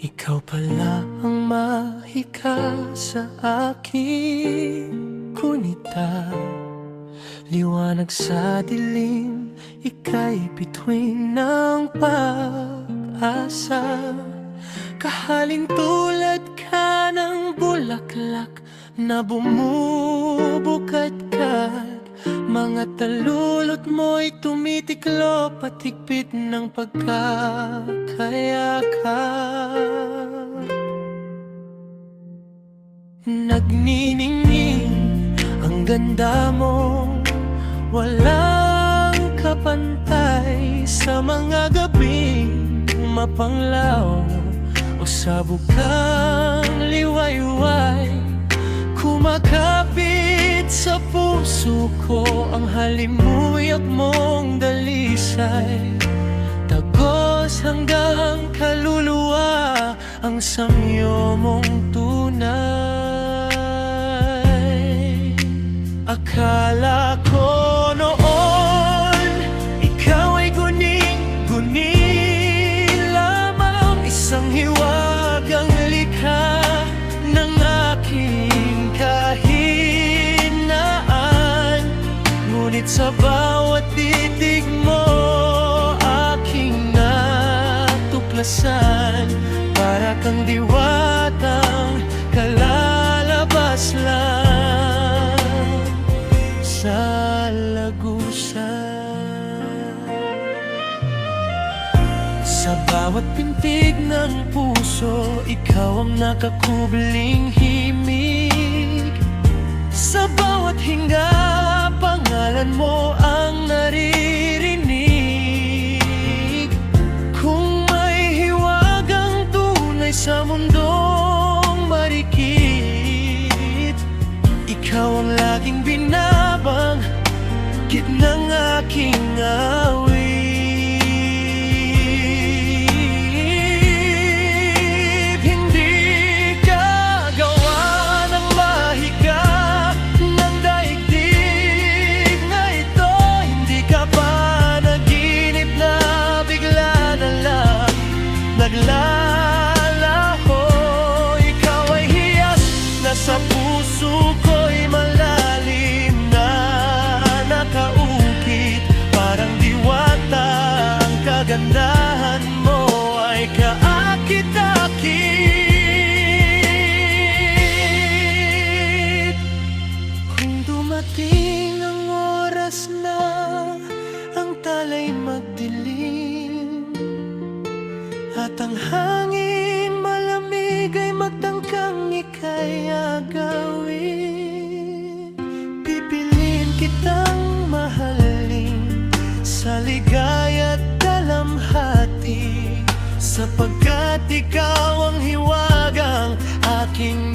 Ikaw pala ang mahika sa aking kunita, liwanag sa dilim, ika'y bituin ng pag-asa. Kahalin tulad ka ng bulaklak na bumubukadkad, mga talulot mo'y tumitiklop at higpit ng pagkakayakap. Nagniningning ang ganda mo, walang kapantay sa mga gabing mapanglaw o sa bukang liwayway. Kumakapit sa puso ko ang halimuyak mong dalisay, tagos hanggang kaluluwa ang samyo mong tunay. Akala ko noon ikaw ay guning-guni lamang, isang hiwagang likha ng aking kahinaan. Ngunit sa bawat titig mo aking natuklasan, para kang diwatang kalalabas lang sa lagusan. Sa bawat pintig ng puso, ikaw ang nakakubling himig. Sa bawat hinga, pangalan mo ang naririnig. Kung may hiwagang tunay sa mundong marikit, ikaw ang laging binabang gitnang aking awit. Naglalaho, ikaw ay hiyas na sa puso ko'y malalim na nakaukit. Parang diwata, ang kagandahan mo ay kaakit-akit. Kung dumating ang oras na ang tala'y magdilim at ang hangin malamig ay magtangkang ika'y agawin, pipiliin kitang mahalin sa ligaya't dalamhati, sapagkat ikaw ang hiwagang aking